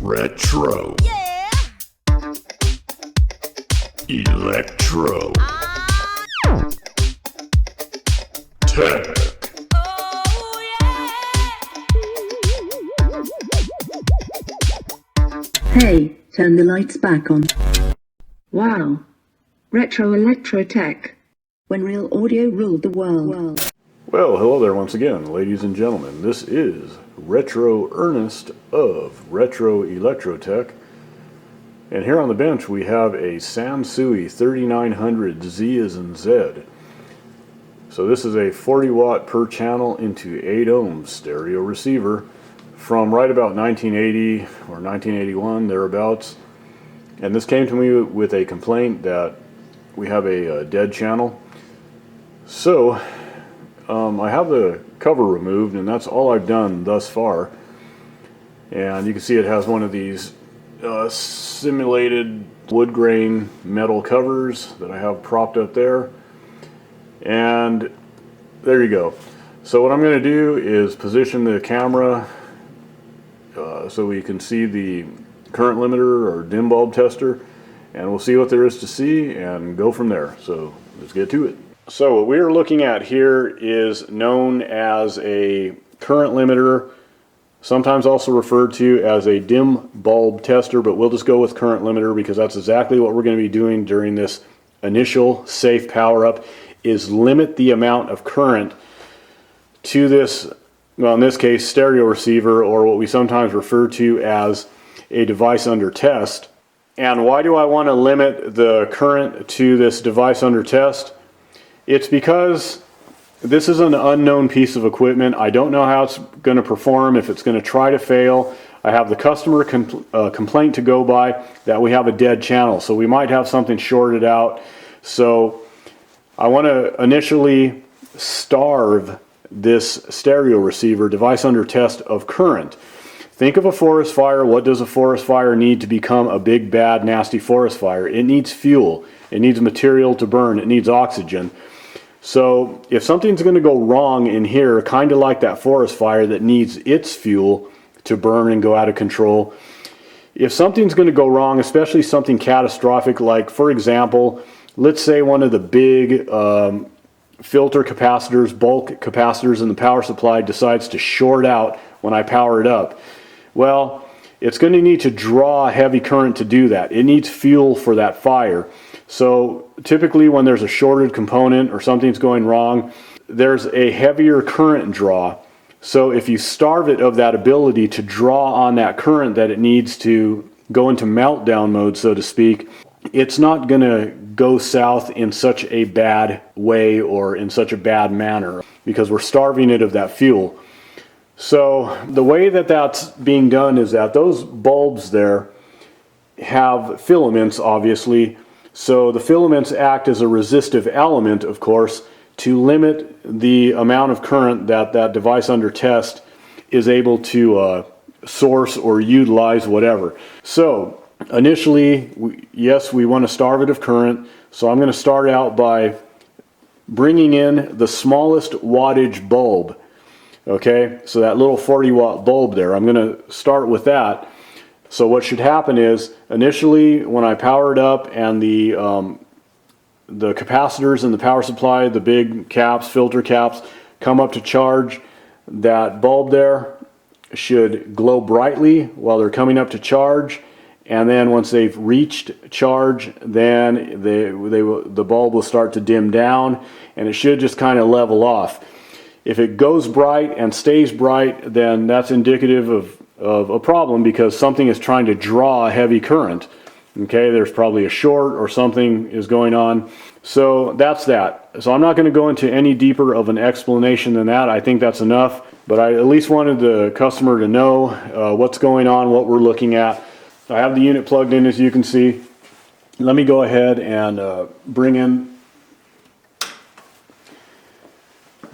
Retro. Yeah. Electro. Tech. Oh yeah. Hey, turn the lights back on. Wow. Retro electro tech. When real audio ruled the world. Well, hello there once again, ladies and gentlemen. This is Retro Ernest of Retro Electrotech. And here on the bench we have a Sansui 3900Z as in Z. So this is a 40 watt per channel into 8 ohms stereo receiver from right about 1980 or 1981, thereabouts. And this came to me with a complaint that we have a dead channel. So I have the cover removed, and that's all I've done thus far. And you can see it has one of these simulated wood grain metal covers that I have propped up there. And there you go. So what I'm going to do is position the camera so we can see the current limiter or dim bulb tester, and we'll see what there is to see and go from there. So let's get to it. So what we are looking at here is known as a current limiter, sometimes also referred to as a dim bulb tester, but we'll just go with current limiter because that's exactly what we're going to be doing during this initial safe power up, is limit the amount of current to this, well in this case, stereo receiver, or what we sometimes refer to as a device under test. And why do I want to limit the current to this device under test? It's because this is an unknown piece of equipment. I don't know how it's going to perform, if it's going to try to fail. I have the customer complaint to go by that we have a dead channel, so we might have something shorted out. So I want to initially starve this stereo receiver device under test of current. Think of a forest fire. What does a forest fire need to become a big, bad, nasty forest fire? It needs fuel. It needs material to burn. It needs oxygen. So if something's going to go wrong in here, kind of like that forest fire that needs its fuel to burn and go out of control, if something's going to go wrong, especially something catastrophic, like for example, let's say one of the big filter capacitors, bulk capacitors in the power supply decides to short out when I power it up. Well, it's going to need to draw heavy current to do that. It needs fuel for that fire. So typically when there's a shorted component or something's going wrong, there's a heavier current draw. So if you starve it of that ability to draw on that current that it needs to go into meltdown mode, so to speak, it's not going to go south in such a bad way or in such a bad manner because we're starving it of that fuel. So the way that that's being done is that those bulbs there have filaments, obviously. So the filaments act as a resistive element, of course, to limit the amount of current that that device under test is able to source or utilize, whatever. So initially, yes, we want to starve it of current. So I'm going to start out by bringing in the smallest wattage bulb. Okay, so that little 40 watt bulb there, I'm going to start with that. So what should happen is, initially when I power it up and the capacitors in the power supply, the big caps, filter caps, come up to charge, that bulb there should glow brightly while they're coming up to charge. And then once they've reached charge, then the bulb will start to dim down, and it should just kind of level off. If it goes bright and stays bright, then that's indicative of a problem because something is trying to draw a heavy current. Okay, there's probably a short or something is going on. So that's that. So I'm not going to go into any deeper of an explanation than that. I think that's enough, but I at least wanted the customer to know what's going on, what we're looking at. I have the unit plugged in, as you can see. Let me go ahead and bring in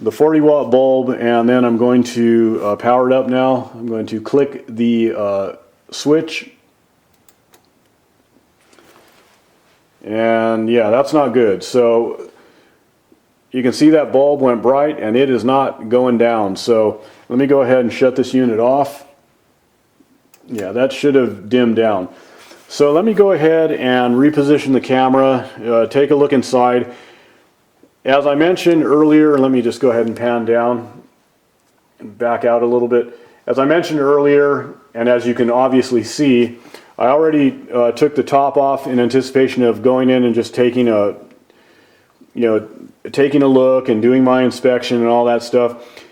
the 40 watt bulb, and then I'm going to power it up now. I'm going to click the switch, and yeah, that's not good. So you can see that bulb went bright and it is not going down. So let me go ahead and shut this unit off. Yeah, that should have dimmed down. So let me go ahead and reposition the camera, take a look inside. As I mentioned earlier, let me just go ahead and pan down and back out a little bit. As I mentioned earlier, and as you can obviously see, I already took the top off in anticipation of going in and just taking a look and doing my inspection and all that stuff.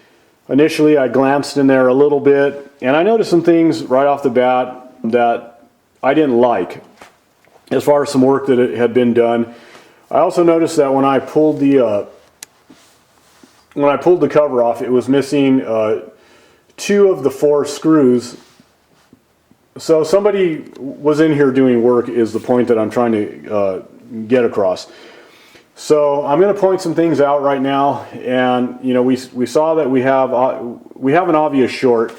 Initially, I glanced in there a little bit, and I noticed some things right off the bat that I didn't like as far as some work that had been done. I also noticed that when I pulled the cover off, it was missing 2 of the 4 screws. So somebody was in here doing work is the point that I'm trying to get across. So I'm going to point some things out right now, and we saw that we have an obvious short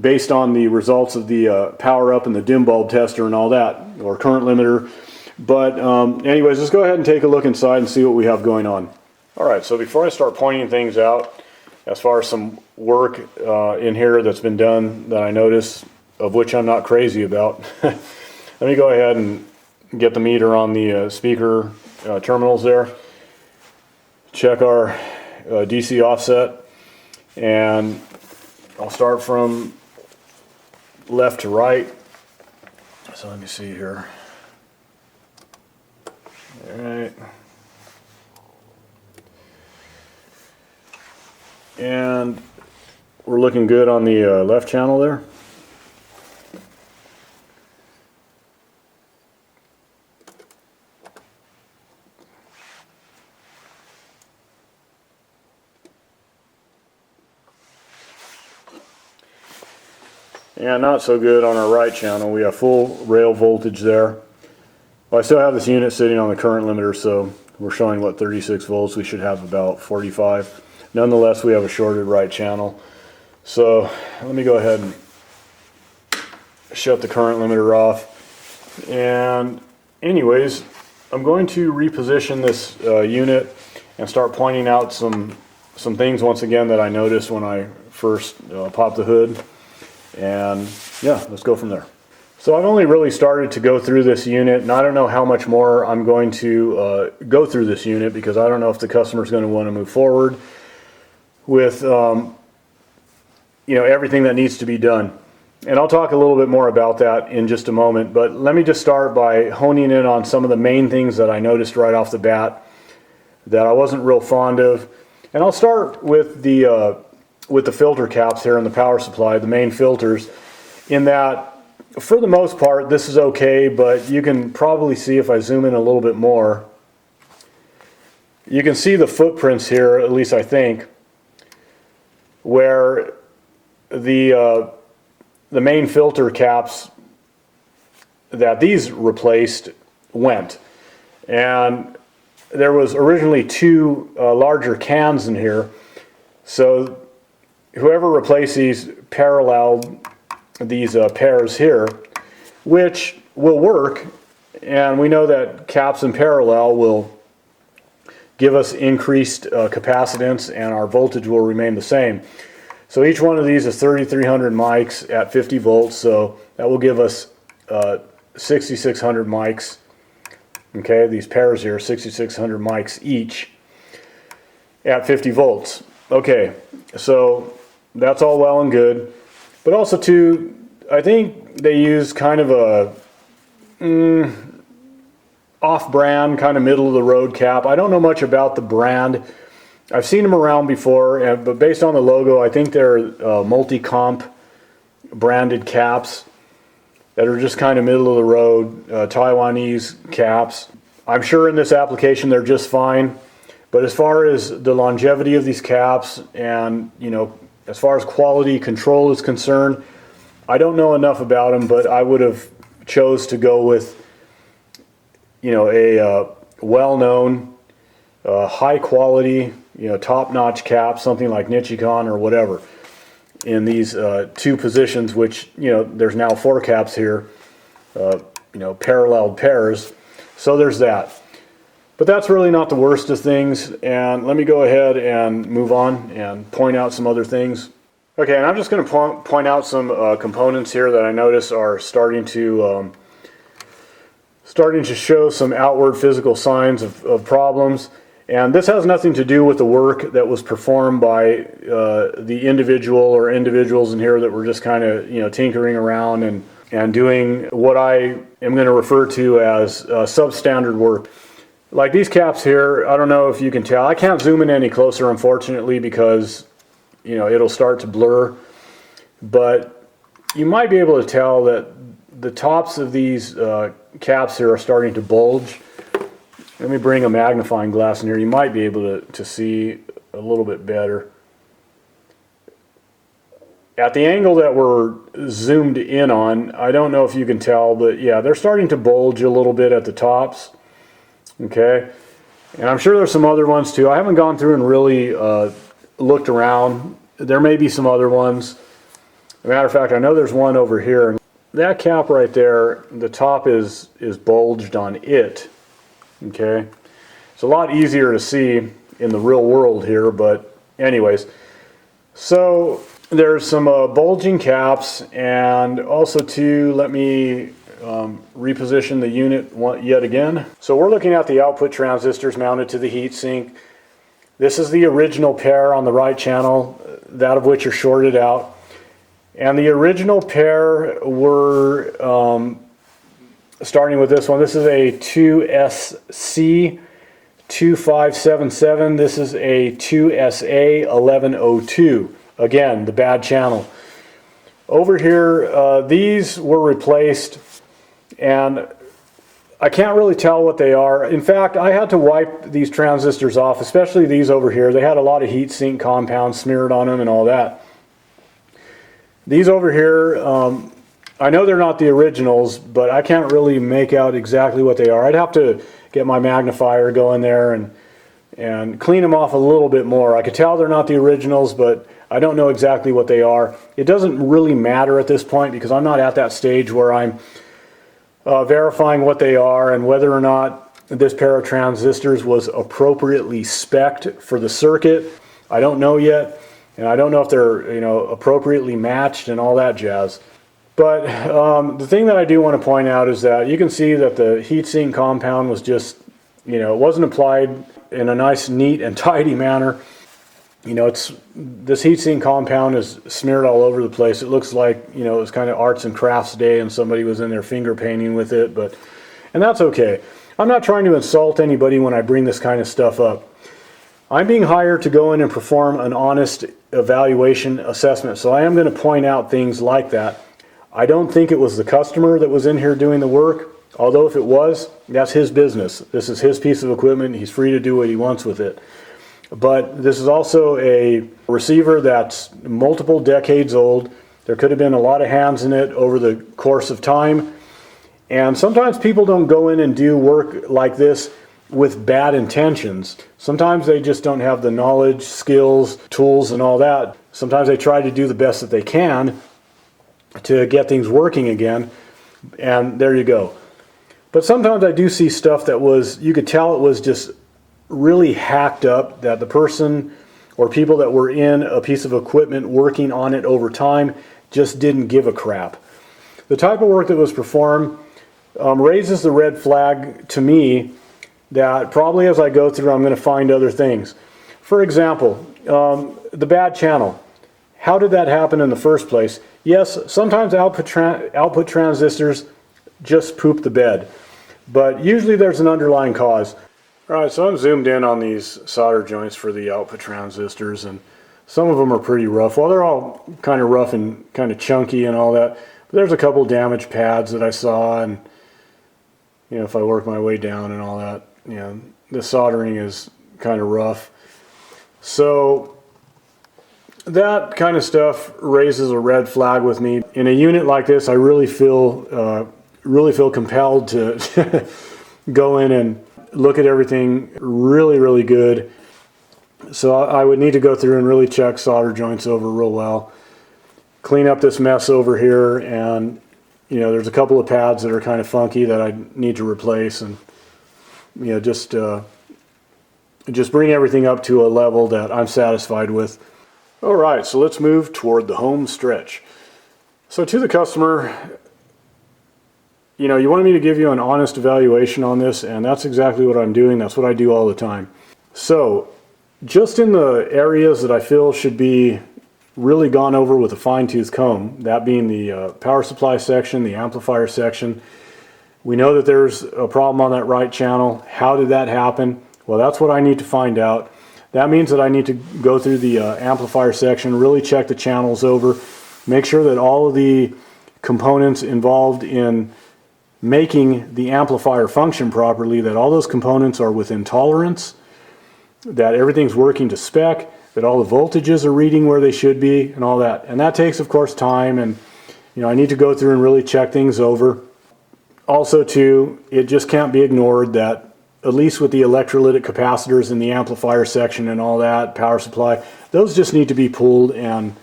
based on the results of the power up and the dim bulb tester and all that, or current limiter. But anyways, let's go ahead and take a look inside and see what we have going on. All right, so before I start pointing things out, as far as some work in here that's been done that I noticed, of which I'm not crazy about, let me go ahead and get the meter on the speaker terminals there. Check our DC offset, and I'll start from left to right. So let me see here. All right. And we're looking good on the left channel there. And not so good on our right channel. We have full rail voltage there. Well, I still have this unit sitting on the current limiter, so we're showing what, 36 volts. We should have about 45. Nonetheless, we have a shorted right channel. So let me go ahead and shut the current limiter off. And anyways, I'm going to reposition this unit and start pointing out some things once again that I noticed when I first popped the hood. And yeah, let's go from there. So I've only really started to go through this unit, and I don't know how much more I'm going to go through this unit, because I don't know if the customer's going to want to move forward with everything that needs to be done. And I'll talk a little bit more about that in just a moment, but let me just start by honing in on some of the main things that I noticed right off the bat that I wasn't real fond of. And I'll start with the filter caps here in the power supply, the main filters, in that for the most part this is okay, but you can probably see, if I zoom in a little bit more, you can see the footprints here, at least I think, where the main filter caps that these replaced went. And there was originally 2 larger cans in here, so whoever replaced these paralleled these pairs here, which will work, and we know that caps in parallel will give us increased capacitance, and our voltage will remain the same. So each one of these is 3300 mics at 50 volts, so that will give us 6600 mics. Okay, these pairs here, 6600 mics each at 50 volts. Okay, so that's all well and good, but also too, I think they use kind of a off-brand, kind of middle-of-the-road cap. I don't know much about the brand. I've seen them around before, but based on the logo, I think they're multi-comp branded caps that are just kind of middle-of-the-road Taiwanese caps. I'm sure in this application they're just fine, but as far as the longevity of these caps and, as far as quality control is concerned, I don't know enough about them, but I would have chose to go with, a well-known, high-quality, top-notch cap, something like Nichicon or whatever, in these 2 positions, which, there's now 4 caps here, paralleled pairs. So there's that. But that's really not the worst of things, and let me go ahead and move on and point out some other things. Okay, and I'm just going to point out some components here that I notice are starting to show some outward physical signs of problems. And this has nothing to do with the work that was performed by the individual or individuals in here that were just kind of tinkering around and doing what I am going to refer to as substandard work. Like these caps here, I don't know if you can tell. I can't zoom in any closer, unfortunately, because it'll start to blur. But you might be able to tell that the tops of these caps here are starting to bulge. Let me bring a magnifying glass in here. You might be able to see a little bit better. At the angle that we're zoomed in on, I don't know if you can tell, but yeah, they're starting to bulge a little bit at the tops. Okay, and I'm sure there's some other ones too. I haven't gone through and really looked around. There may be some other ones. As a matter of fact, I know there's one over here. That cap right there, the top is bulged on it. Okay, it's a lot easier to see in the real world here, but anyways, so there's some bulging caps, and also too, let me reposition the unit yet again. So we're looking at the output transistors mounted to the heatsink. This is the original pair on the right channel, that of which are shorted out. And the original pair were, starting with this one, this is a 2SC2577. This is a 2SA1102. Again, the bad channel. Over here, these were replaced, and I can't really tell what they are. In fact, I had to wipe these transistors off, especially these over here. They had a lot of heatsink compounds smeared on them and all that. These over here, I know they're not the originals, but I can't really make out exactly what they are. I'd have to get my magnifier, go in there and clean them off a little bit more. I could tell they're not the originals, but I don't know exactly what they are. It doesn't really matter at this point because I'm not at that stage where I'm verifying what they are and whether or not this pair of transistors was appropriately spec'd for the circuit. I don't know yet, and I don't know if they're appropriately matched and all that jazz. But the thing that I do want to point out is that you can see that the heatsink compound was just, it wasn't applied in a nice, neat, and tidy manner. This heatsink compound is smeared all over the place. It looks like, it was kind of arts and crafts day and somebody was in there finger painting with it, and that's okay. I'm not trying to insult anybody when I bring this kind of stuff up. I'm being hired to go in and perform an honest evaluation assessment, so I am going to point out things like that. I don't think it was the customer that was in here doing the work, although if it was, that's his business. This is his piece of equipment. He's free to do what he wants with it. But this is also a receiver that's multiple decades old. There could have been a lot of hands in it over the course of time. And sometimes people don't go in and do work like this with bad intentions. Sometimes they just don't have the knowledge, skills, tools, and all that. Sometimes they try to do the best that they can to get things working again, and there you go. But sometimes I do see stuff that you could tell it was just really hacked up, that the person or people that were in a piece of equipment working on it over time just didn't give a crap. The type of work that was performed raises the red flag to me that probably as I go through I'm going to find other things. For example, the bad channel. How did that happen in the first place? Yes, sometimes output transistors just poop the bed, but usually there's an underlying cause. Alright, so I'm zoomed in on these solder joints for the output transistors, and some of them are pretty rough. Well, they're all kind of rough and kind of chunky and all that, but there's a couple damaged pads that I saw, and if I work my way down and all that, the soldering is kind of rough. So that kind of stuff raises a red flag with me. In a unit like this, I really feel compelled to go in and look at everything really good. So I would need to go through and really check solder joints over real well, clean up this mess over here, and there's a couple of pads that are kind of funky that I need to replace, and just bring everything up to a level that I'm satisfied with. All right, so let's move toward the home stretch. So to the customer, you know, you wanted me to give you an honest evaluation on this, and that's exactly what I'm doing. That's what I do all the time. So just in the areas that I feel should be really gone over with a fine-tooth comb, that being the power supply section, the amplifier section. We know that there's a problem on that right channel. How did that happen? Well, that's what I need to find out. That means that I need to go through the amplifier section, really check the channels over, make sure that all of the components involved in making the amplifier function properly, that all those components are within tolerance, that everything's working to spec, that all the voltages are reading where they should be, and all that. And that takes, of course, time, and you know, I need to go through and really check things over. Also, too, it just can't be ignored that, at least with the electrolytic capacitors in the amplifier section and all that, power supply, those just need to be pulled and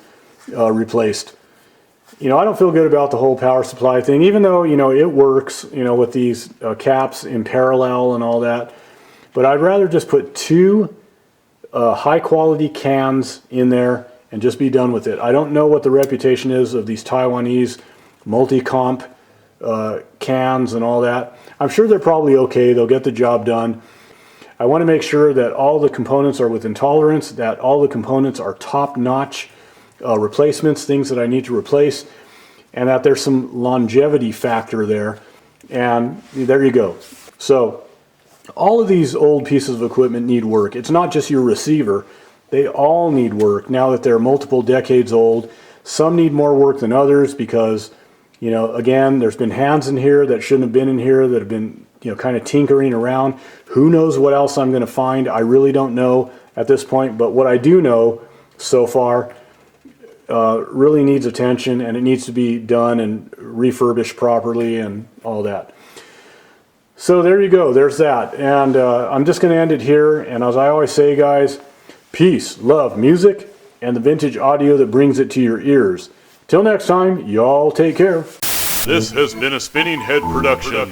replaced. You know, I don't feel good about the whole power supply thing, even though, you know, it works, you know, with these caps in parallel and all that. But I'd rather just put two high quality cans in there and just be done with it. I don't know what the reputation is of these Taiwanese multi-comp cans and all that. I'm sure they're probably okay. They'll get the job done. I want to make sure that all the components are within tolerance, that all the components are top-notch replacements, things that I need to replace, and that there's some longevity factor there. And there you go. So all of these old pieces of equipment need work. It's not just your receiver. They all need work now that they're multiple decades old. Some need more work than others because, you know, again, there's been hands in here that shouldn't have been in here that have been, you know, kind of tinkering around. Who knows what else I'm going to find? I really don't know at this point. But what I do know so far really needs attention, and it needs to be done and refurbished properly and all that. So there you go, there's that. And I'm just going to end it here. And as I always say, guys, peace, love, music, and the vintage audio that brings it to your ears. Till next time, y'all take care. This has been a Spinning Head production.